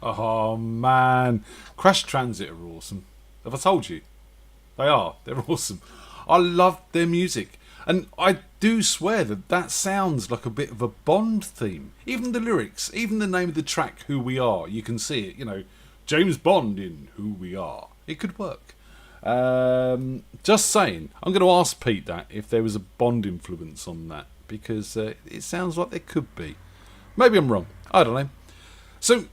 Oh man, Crash Transit are awesome. Have I told you? They are. They're awesome. I love their music. And I do swear that sounds like a bit of a Bond theme. Even the lyrics, even the name of the track, Who We Are, you can see it, you know, James Bond in Who We Are. It could work. Just saying. I'm going to ask Pete that, if there was a Bond influence on that, because it sounds like there could be. Maybe I'm wrong. I don't know. So,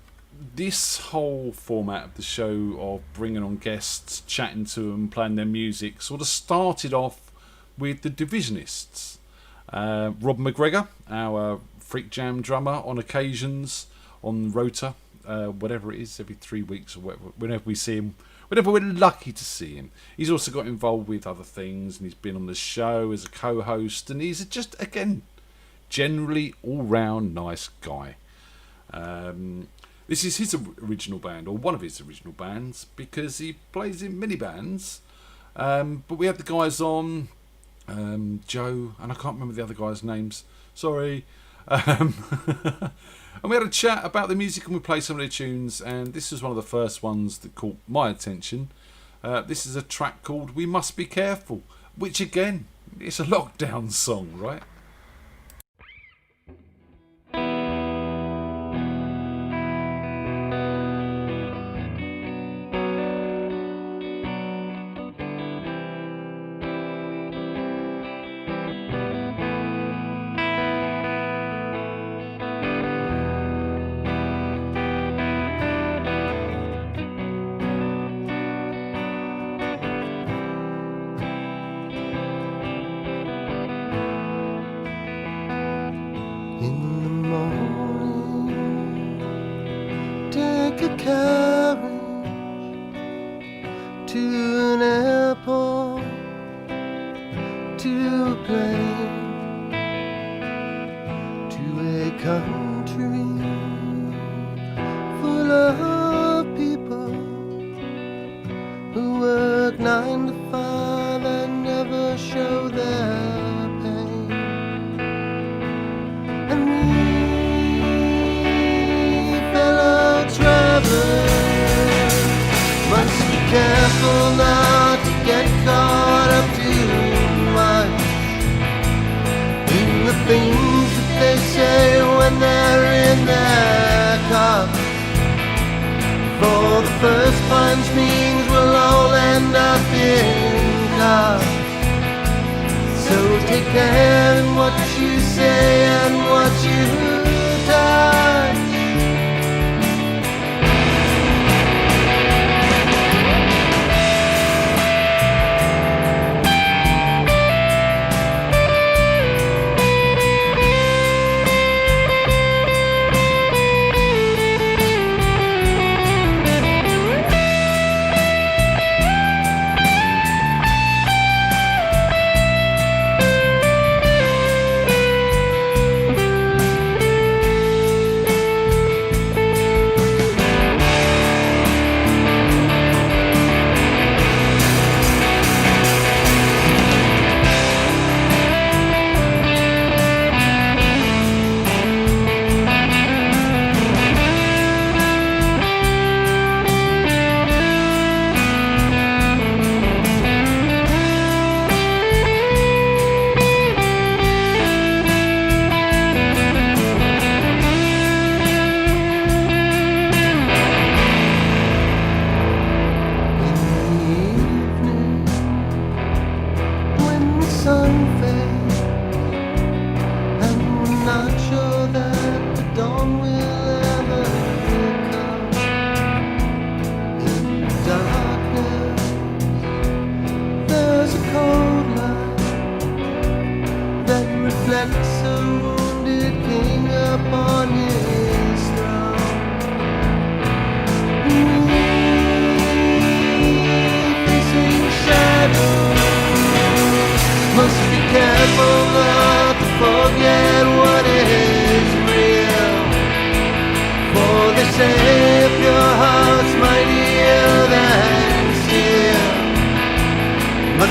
this whole format of the show of bringing on guests, chatting to them, playing their music, sort of started off with the Divisionists. Rob McGregor, our FreakJam drummer, on occasions on Rota, whatever it is, every 3 weeks or whenever we see him, whenever we're lucky to see him. He's also got involved with other things, and he's been on the show as a co-host, and he's just, again, generally all-round nice guy. This is his original band, or one of his original bands, because he plays in many bands. But we had the guys on, Joe, and I can't remember the other guys' names. Sorry. And we had a chat about the music, and we played some of their tunes, and this was one of the first ones that caught my attention. This is a track called We Must Be Careful, which again, it's a lockdown song, right?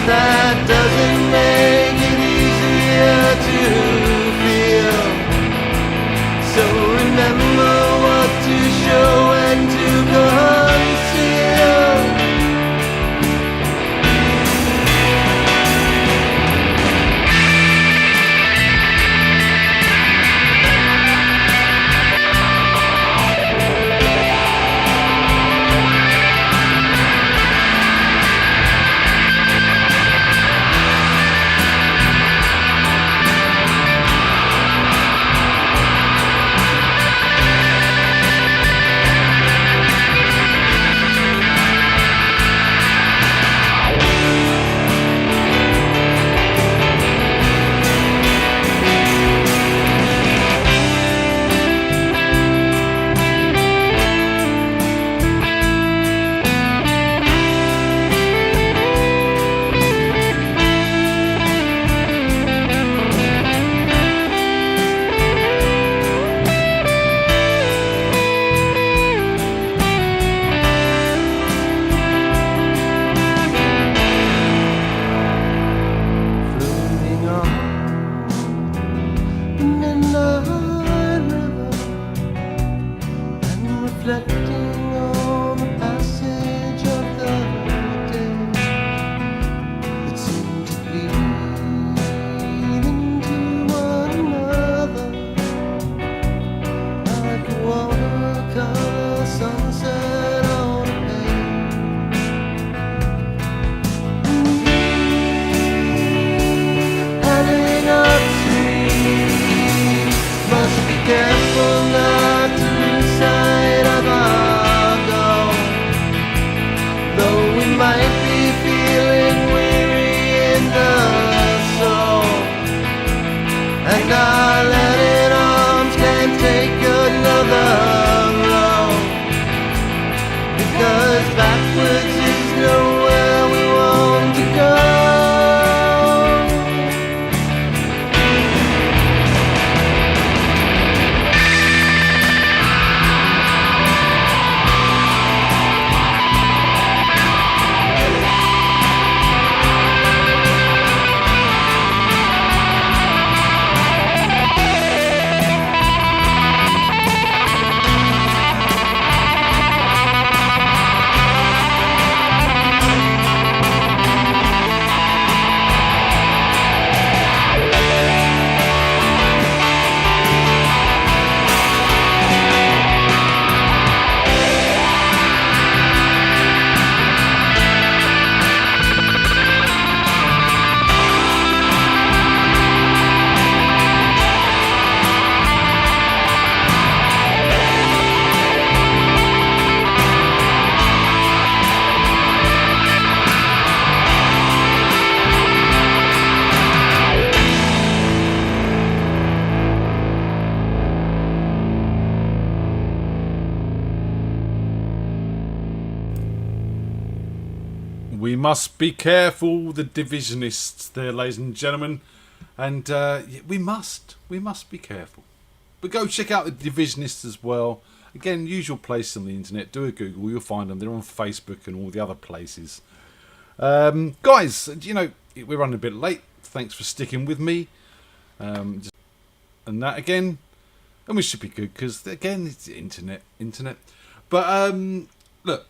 That doesn't make it easier to feel. So remember what to show and to must be careful, the divisionists there, ladies and gentlemen. And we must be careful. But go check out the divisionists as well. Again, usual place on the internet. Do a Google, you'll find them. They're on Facebook and all the other places. Guys, you know, we're running a bit late. Thanks for sticking with me. And that again. And we should be good because, again, it's internet. But, look,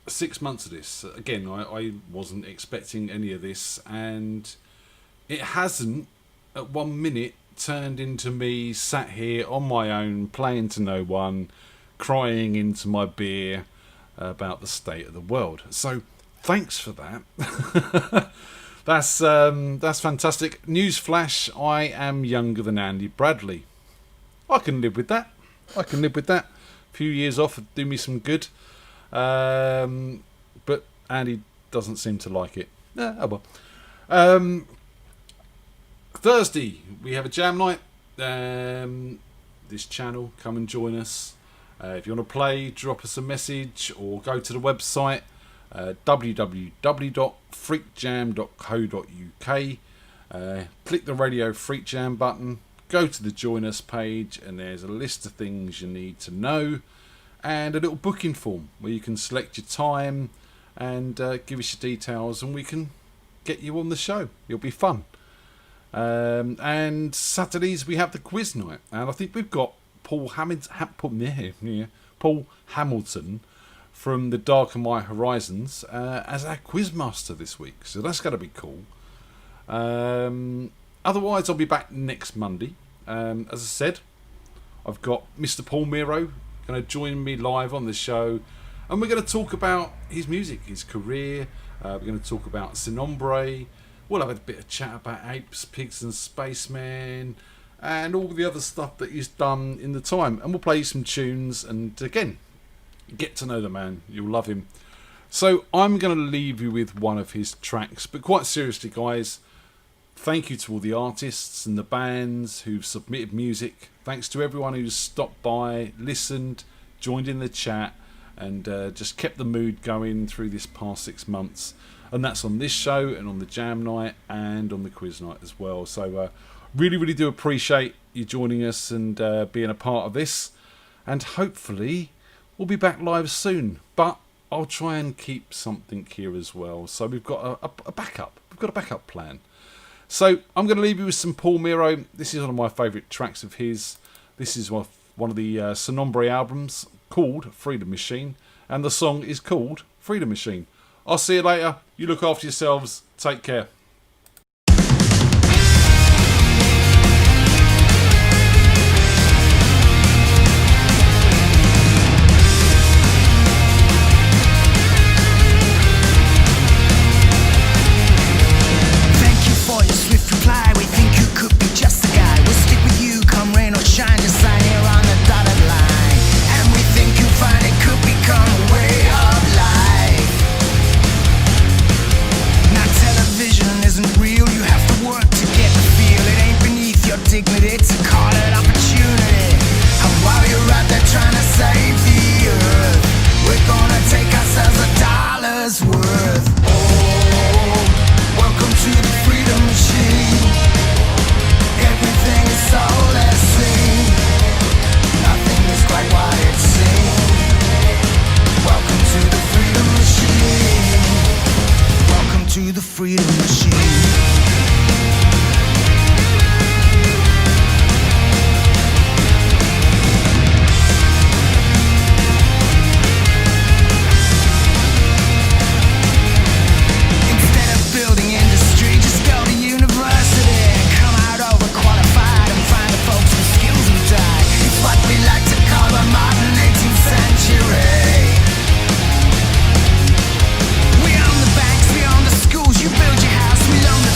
6 months of this. Again, I wasn't expecting any of this. And it hasn't, at 1 minute, turned into me sat here on my own, playing to no one, crying into my beer about the state of the world. So, thanks for that. That's fantastic. Newsflash, I am younger than Andy Bradley. I can live with that. A few years off would do me some good. But Andy doesn't seem to like it. Oh well. Thursday, we have a jam night. This channel, come and join us. If you want to play, drop us a message or go to the website www.freakjam.co.uk. Click the Radio Freak Jam button. Go to the Join Us page and there's a list of things you need to know and a little booking form where you can select your time and give us your details and we can get you on the show. It'll be fun. And Saturdays we have the quiz night and I think we've got Paul Hamilton from The Dark of My Horizons as our quizmaster this week, so that's going to be cool. Otherwise, I'll be back next Monday. As I said, I've got Mr. Paul Miro going to join me live on the show, and we're going to talk about his music, his career. We're going to talk about Sin Hombre. We'll have a bit of chat about Apes, Pigs and Spacemen, and all the other stuff that he's done in the time. And we'll play some tunes, and again, get to know the man. You'll love him. So I'm going to leave you with one of his tracks. But quite seriously, guys, thank you to all the artists and the bands who've submitted music. Thanks to everyone who's stopped by, listened, joined in the chat, and just kept the mood going through this past 6 months. And that's on this show and on the jam night and on the quiz night as well. So really, really do appreciate you joining us and being a part of this. And hopefully we'll be back live soon. But I'll try and keep something here as well. So we've got a backup. We've got a backup plan. So I'm going to leave you with some Paul Miro. This is one of my favourite tracks of his. This is one of the Sin Hombre albums called Freedom Machine. And the song is called Freedom Machine. I'll see you later. You look after yourselves. Take care. Dignity to call it opportunity. And while you're out there trying to save the earth, we're gonna take ourselves $1 worth. Oh, welcome to the freedom machine. Everything is so let's see. Nothing is quite what it seems. Welcome to the freedom machine. Welcome to the freedom machine. We own the banks, we own the schools, you build your house, we own the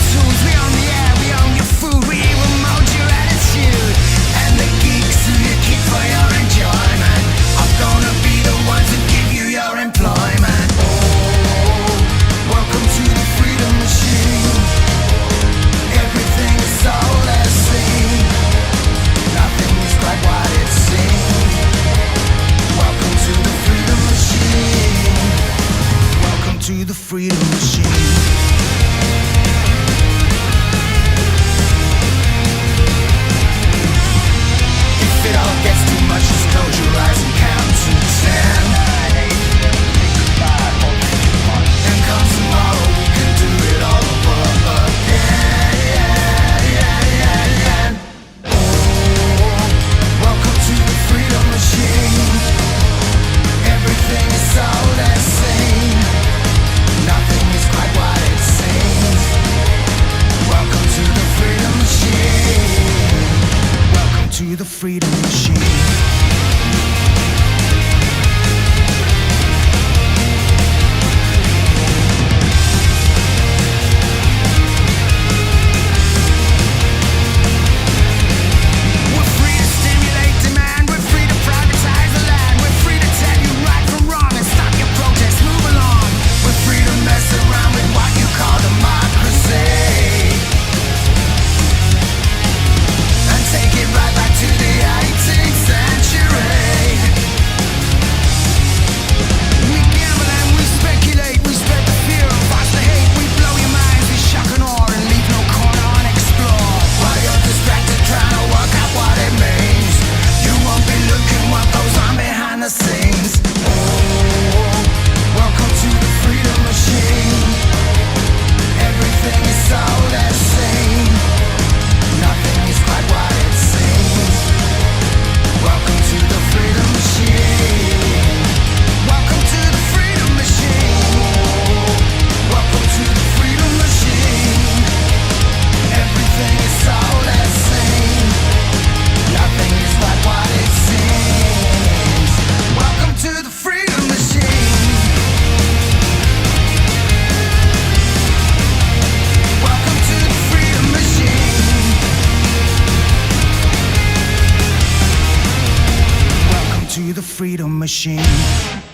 freedom machine.